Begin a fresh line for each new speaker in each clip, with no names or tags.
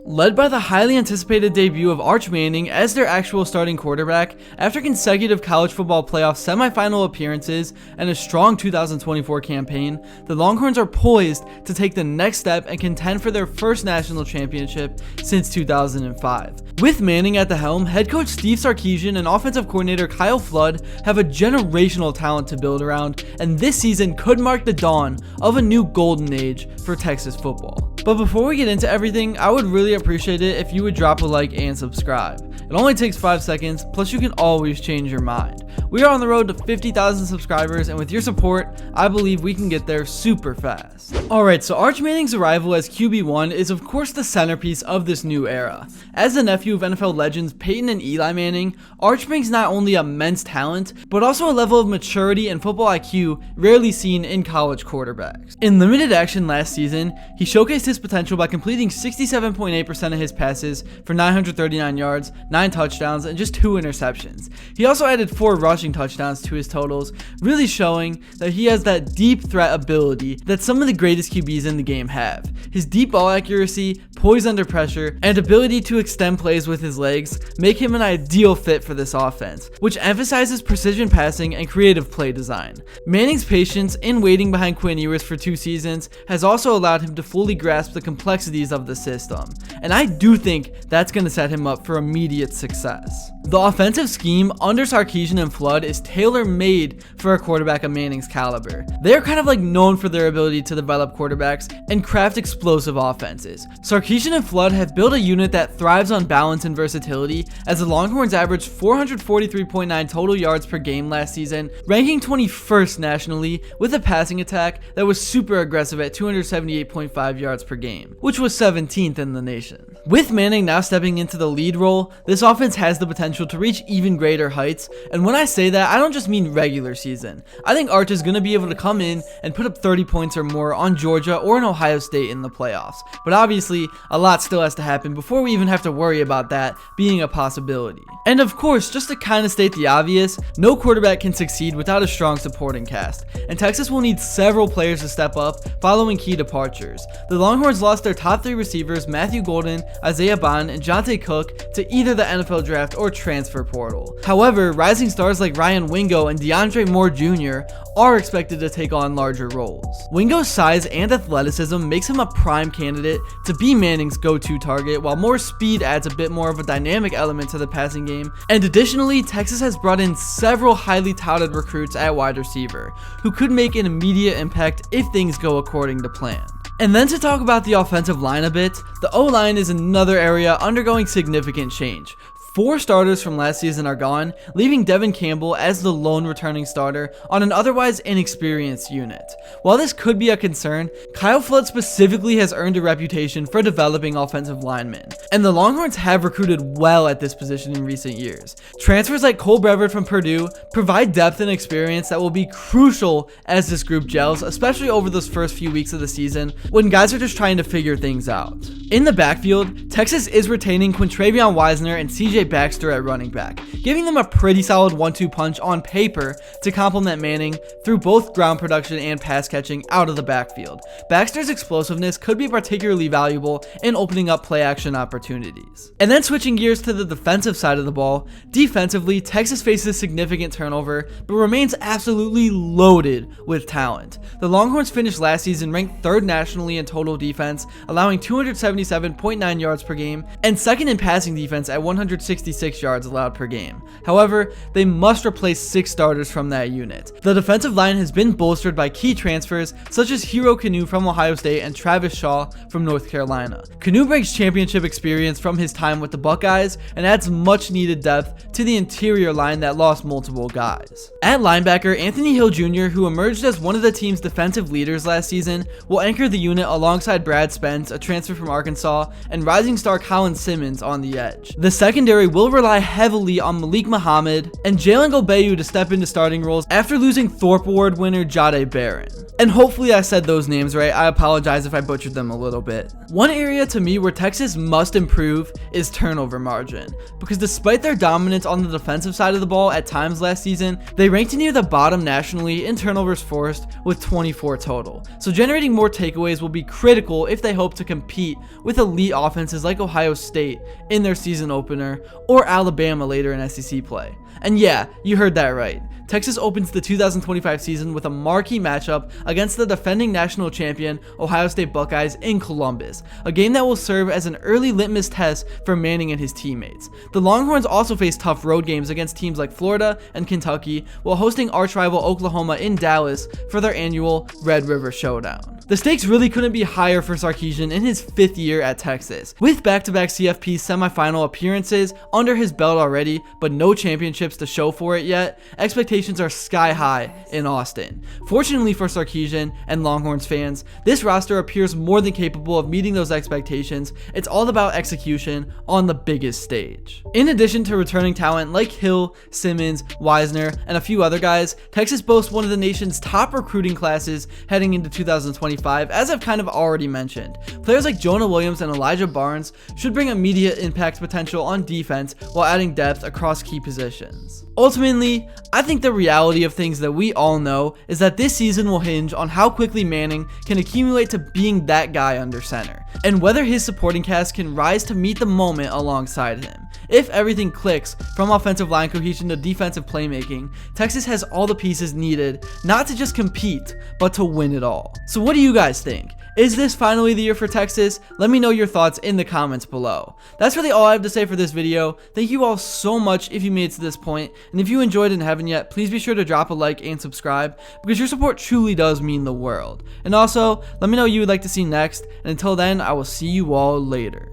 Led by the highly anticipated debut of Arch Manning as their actual starting quarterback, after consecutive college football playoff semifinal appearances and a strong 2024 campaign, the Longhorns are poised to take the next step and contend for their first national championship since 2005. With Manning at the helm, head coach Steve Sarkisian and offensive coordinator Kyle Flood have a generational talent to build around, and this season could mark the dawn of a new golden age for Texas football. But before we get into everything, I would really appreciate it if you would drop a like and subscribe. It only takes 5 seconds, plus you can always change your mind. We are on the road to 50,000 subscribers, and with your support, I believe we can get there super fast. Alright, so Arch Manning's arrival as QB1 is of course the centerpiece of this new era. As the nephew of NFL legends Peyton and Eli Manning, Arch brings not only immense talent, but also a level of maturity and football IQ rarely seen in college quarterbacks. In limited action last season, he showcased his potential by completing 67.8% of his passes for 939 yards, 9 touchdowns, and just 2 interceptions. He also added 4 rushing touchdowns to his totals, really showing that he has that deep threat ability that some of the greatest QBs in the game have. His deep ball accuracy, poise under pressure, and ability to extend plays with his legs make him an ideal fit for this offense, which emphasizes precision passing and creative play design. Manning's patience in waiting behind Quin Ewers for 2 seasons has also allowed him to fully grasp the complexities of the system, and I do think that's going to set him up for immediate success. The offensive scheme under Sarkisian and Flood is tailor-made for a quarterback of Manning's caliber. They're kind of like known for their ability to develop quarterbacks and craft explosive offenses. Sarkisian and Flood have built a unit that thrives on balance and versatility, as the Longhorns averaged 443.9 total yards per game last season, ranking 21st nationally with a passing attack that was super aggressive at 278.5 yards per game, which was 17th in the nation. With Manning now stepping into the lead role, this offense has the potential to reach even greater heights, and when I say that, I don't just mean regular season. I think Arch is going to be able to come in and put up 30 points or more on Georgia or in Ohio State in the playoffs, but obviously a lot still has to happen before we even have to worry about that being a possibility. And of course, just to kind of state the obvious, no quarterback can succeed without a strong supporting cast, and Texas will need several players to step up following key departures. The Longhorns lost their top 3 receivers, Matthew Golden, Isaiah Bond, and Jonte Cook, to either the NFL draft or transfer portal. However, rising stars like Ryan Wingo and DeAndre Moore Jr. are expected to take on larger roles. Wingo's size and athleticism makes him a prime candidate to be Manning's go-to target, while Moore's speed adds a bit more of a dynamic element to the passing game. And additionally, Texas has brought in several highly touted recruits at wide receiver, who could make an immediate impact if things go according to plan. And then to talk about the offensive line a bit, the O-line is another area undergoing significant change. 4 starters from last season are gone, leaving Devin Campbell as the lone returning starter on an otherwise inexperienced unit. While this could be a concern, Kyle Flood specifically has earned a reputation for developing offensive linemen, and the Longhorns have recruited well at this position in recent years. Transfers like Cole Brevard from Purdue provide depth and experience that will be crucial as this group gels, especially over those first few weeks of the season when guys are just trying to figure things out. In the backfield, Texas is retaining Quin Wisner and CJ Baxter at running back, giving them a pretty solid 1-2 punch on paper to complement Manning through both ground production and pass catching out of the backfield. Baxter's explosiveness could be particularly valuable in opening up play action opportunities. And then switching gears to the defensive side of the ball, defensively, Texas faces significant turnover, but remains absolutely loaded with talent. The Longhorns finished last season ranked 3rd nationally in total defense, allowing 277.9 yards per game, and 2nd in passing defense at 166 yards allowed per game. However, they must replace 6 starters from that unit. The defensive line has been bolstered by key transfers such as Hero Kanu from Ohio State and Travis Shaw from North Carolina. Kanu brings championship experience from his time with the Buckeyes and adds much needed depth to the interior line that lost multiple guys. At linebacker, Anthony Hill Jr., who emerged as one of the team's defensive leaders last season, will anchor the unit alongside Brad Spence, a transfer from Arkansas, and rising star Colin Simmons on the edge. The secondary will rely heavily on Malik Muhammad and Jalen Golbeyu to step into starting roles after losing Thorpe Award winner Jahdae Barron. And hopefully I said those names right. I apologize if I butchered them a little bit. One area to me where Texas must improve is turnover margin, because despite their dominance on the defensive side of the ball at times last season, they ranked near the bottom nationally in turnovers forced with 24 total. So generating more takeaways will be critical if they hope to compete with elite offenses like Ohio State in their season opener or Alabama later in SEC play. And yeah, you heard that right. Texas opens the 2025 season with a marquee matchup against the defending national champion Ohio State Buckeyes in Columbus, a game that will serve as an early litmus test for Manning and his teammates. The Longhorns also face tough road games against teams like Florida and Kentucky, while hosting arch-rival Oklahoma in Dallas for their annual Red River Showdown. The stakes really couldn't be higher for Sarkisian in his 5th year at Texas. With back-to-back CFP semifinal appearances under his belt already, but no championships to show for it yet, expectations are sky high in Austin. Fortunately for Sarkisian and Longhorns fans, this roster appears more than capable of meeting those expectations. It's all about execution on the biggest stage. In addition to returning talent like Hill, Simmons, Wisner, and a few other guys, Texas boasts one of the nation's top recruiting classes heading into 2025, as I've kind of already mentioned. Players like Jonah Williams and Elijah Barnes should bring immediate impact potential on defense while adding depth across key positions. Ultimately, I think the reality of things that we all know is that this season will hinge on how quickly Manning can accumulate to being that guy under center, and whether his supporting cast can rise to meet the moment alongside him. If everything clicks, from offensive line cohesion to defensive playmaking, Texas has all the pieces needed not to just compete, but to win it all. So what do you guys think? Is this finally the year for Texas? Let me know your thoughts in the comments below. That's really all I have to say for this video. Thank you all so much if you made it to this point, and if you enjoyed and haven't yet, please be sure to drop a like and subscribe, because your support truly does mean the world. And also, let me know what you would like to see next, and until then, I will see you all later.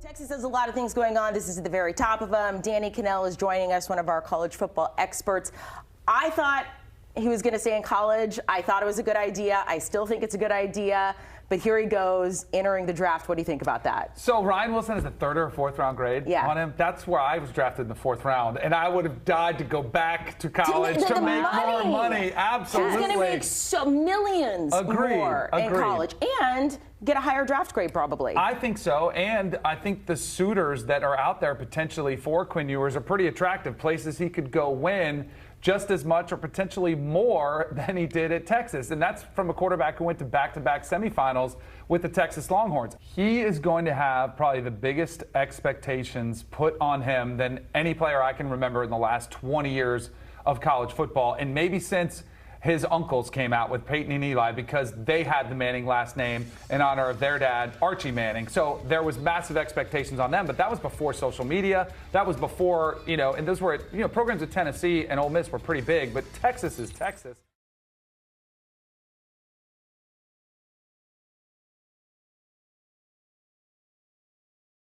Texas has a lot of things going on. This is at the very top of them. Danny Cannell is joining us, one of our college football experts. I thought he was going to stay in college. I thought it was a good idea. I still think it's a good idea. But here he goes, entering the draft. What do you think about that?
So Ryan Wilson is a 3rd or 4th round grade on him. That's where I was drafted in the 4th round. And I would have died to go back to college to make more money. Absolutely.
He's going to make millions more in college and get a higher draft grade probably.
I think so. And I think the suitors that are out there potentially for Quin Ewers are pretty attractive. Places he could go win just as much or potentially more than he did at Texas. And that's from a quarterback who went to back-to-back semifinals with the Texas Longhorns. He is going to have probably the biggest expectations put on him than any player I can remember in the last 20 years of college football, and maybe since his uncles came out with Peyton and Eli, because they had the Manning last name in honor of their dad, Archie Manning. So there was massive expectations on them, but that was before social media. That was before, and those were, programs at Tennessee and Ole Miss were pretty big, but Texas is Texas.